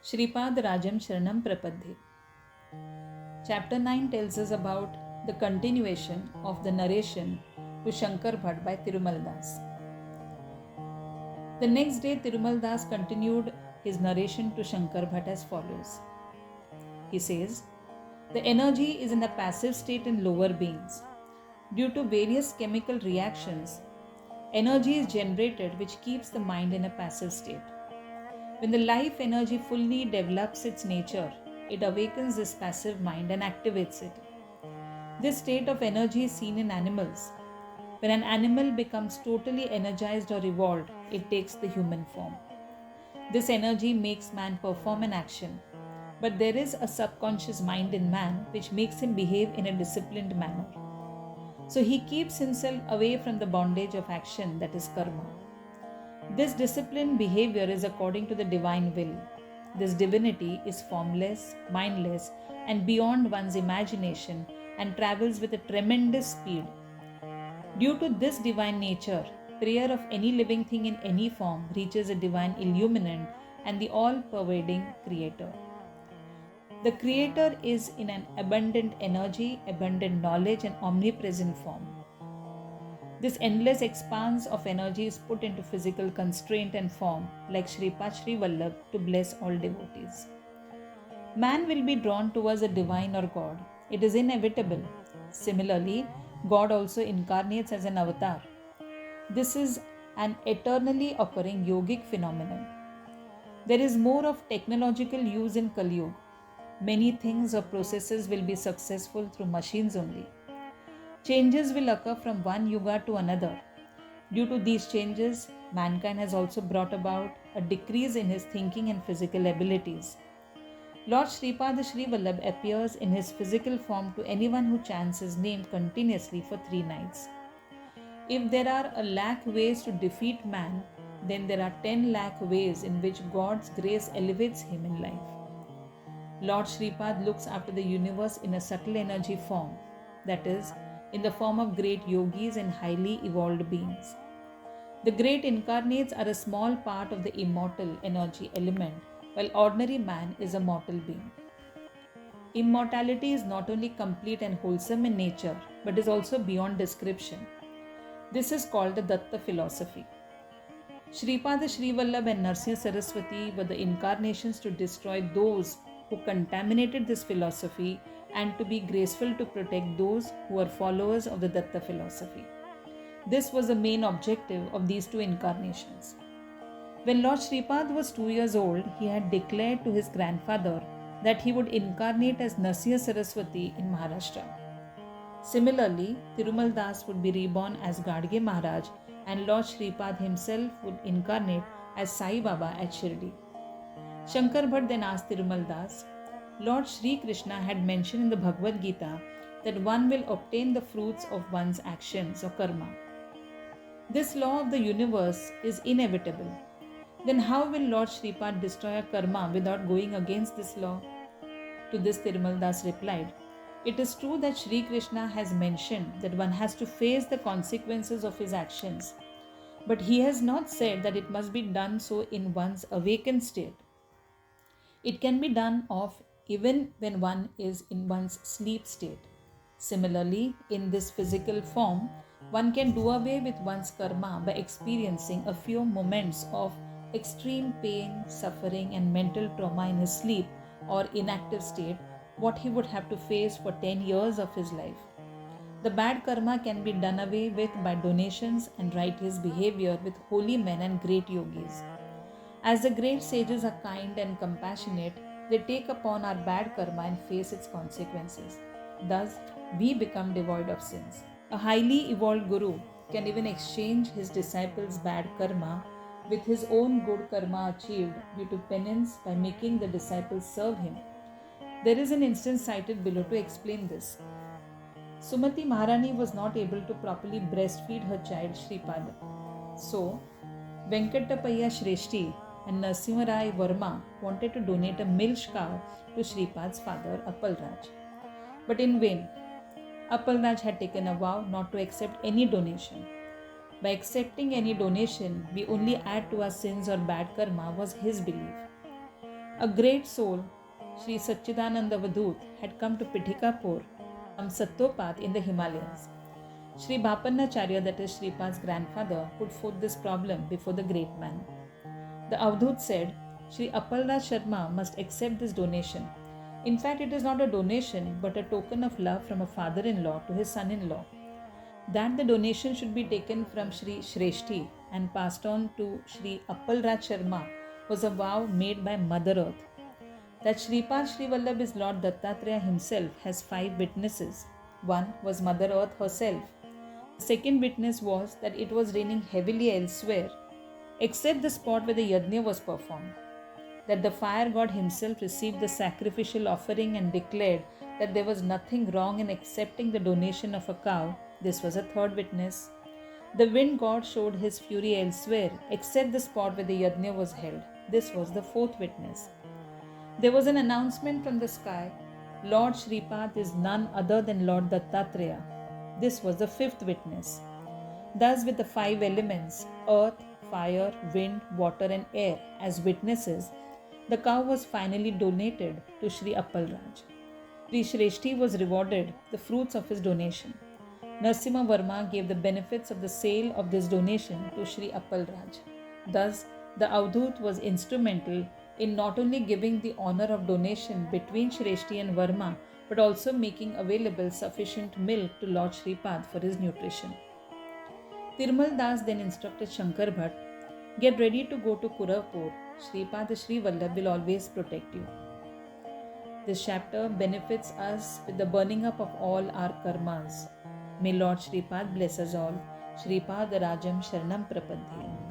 Shripad Rajam Sharanam Prapadhe. Chapter 9 tells us about the continuation of the narration to Shankar Bhatt by Tirumaldas. The next day, Tirumaldas continued his narration to Shankar Bhatt as follows. He says, the energy is in a passive state in lower beings. Due to various chemical reactions, energy is generated which keeps the mind in a passive state. When the life energy fully develops its nature, it awakens this passive mind and activates it. This state of energy is seen in animals. When an animal becomes totally energized or evolved, it takes the human form. This energy makes man perform an action. But there is a subconscious mind in man which makes him behave in a disciplined manner. So he keeps himself away from the bondage of action, that is karma. This disciplined behavior is according to the divine will. This divinity is formless, mindless, and beyond one's imagination and travels with a tremendous speed. Due to this divine nature, prayer of any living thing in any form reaches a divine illuminant and the all-pervading creator. The creator is in an abundant energy, abundant knowledge, and omnipresent form. This endless expanse of energy is put into physical constraint and form, like Shripad Shri Vallabh, to bless all devotees. Man will be drawn towards a divine or God. It is inevitable. Similarly, God also incarnates as an avatar. This is an eternally occurring yogic phenomenon. There is more of technological use in Kali Yuga. Many things or processes will be successful through machines only. Changes will occur from one yuga to another. Due to these changes, mankind has also brought about a decrease in his thinking and physical abilities. Lord Shripad Shri Vallabh appears in his physical form to anyone who chants his name continuously for 3 nights. If there are 1,00,000 ways to defeat man, then there are 10,00,000 ways in which God's grace elevates him in life. Lord Shripad looks after the universe in a subtle energy form, that is, in the form of great yogis and highly evolved beings. The great incarnates are a small part of the immortal energy element, while ordinary man is a mortal being. Immortality is not only complete and wholesome in nature, but is also beyond description. This is called the Datta philosophy. Shripad Shri Vallabh and Narration Saraswati were the incarnations to destroy those who contaminated this philosophy and to be graceful to protect those who are followers of the Datta philosophy. This was the main objective of these 2 incarnations. When Lord Shripad was 2 years old, he had declared to his grandfather that he would incarnate as Narsiya Saraswati in Maharashtra. Similarly, Tirumaldas would be reborn as Gadge Maharaj and Lord Shripad himself would incarnate as Sai Baba at Shirdi. Shankar Bhatt then asked Tirumaldas, Lord Sri Krishna had mentioned in the Bhagavad Gita that one will obtain the fruits of one's actions or karma. This law of the universe is inevitable. Then how will Lord Shripad destroy a karma without going against this law? To this Tirumaldas replied, it is true that Sri Krishna has mentioned that one has to face the consequences of his actions, but he has not said that it must be done so in one's awakened state. It can be done off even when one is in one's sleep state. Similarly, in this physical form, one can do away with one's karma by experiencing a few moments of extreme pain, suffering, and mental trauma in his sleep or inactive state, what he would have to face for 10 years of his life. The bad karma can be done away with by donations and righteous behavior with holy men and great yogis. As the great sages are kind and compassionate, they take upon our bad karma and face its consequences. Thus, we become devoid of sins. A highly evolved guru can even exchange his disciples' bad karma with his own good karma achieved due to penance by making the disciples serve him. There is an instance cited below to explain this. Sumati Maharani was not able to properly breastfeed her child Shripad. So, Venkatapaya Shreshti and Narasimharai Verma wanted to donate a milch cow to Shripad's father Appalraj. But in vain. Appalraj had taken a vow not to accept any donation. By accepting any donation, we only add to our sins or bad karma was his belief. A great soul, Sri Satchidananda Vadut, had come to Pitikapur from Sattopat in the Himalayas. Sri Bapannacharya, that is Shripad's grandfather, put forth this problem before the great man. The Avadhut said, Sri Appalraj Sharma must accept this donation. In fact, it is not a donation but a token of love from a father-in-law to his son-in-law. That the donation should be taken from Sri Shreshti and passed on to Sri Appalraj Sharma was a vow made by Mother Earth. That Shripad Shri Vallabh is Lord Dattatreya himself has 5 witnesses. One was Mother Earth herself. The second witness was that it was raining heavily elsewhere, except the spot where the yajna was performed. That the fire god himself received the sacrificial offering and declared that there was nothing wrong in accepting the donation of a cow. This was a third witness. The wind god showed his fury elsewhere, except the spot where the yajna was held. This was the fourth witness. There was an announcement from the sky, Lord Shripad is none other than Lord Dattatreya. This was the fifth witness. Thus, with the 5 elements, earth, fire, wind, water and air as witnesses, the cow was finally donated to Sri Appalraj. Sri Shreshti was rewarded the fruits of his donation. Narasimha Varma gave the benefits of the sale of this donation to Sri Appalraj. Thus, the Avadhut was instrumental in not only giving the honor of donation between Shreshti and Varma, but also making available sufficient milk to Lord Shripad for his nutrition. Tirumaldas then instructed Shankar Bhatt, get ready to go to Kurapur. Shripad Shri Vallabh will always protect you. This chapter benefits us with the burning up of all our karmas. May Lord Shripad bless us all. Shripad Rajam Sharanam Prapadhe.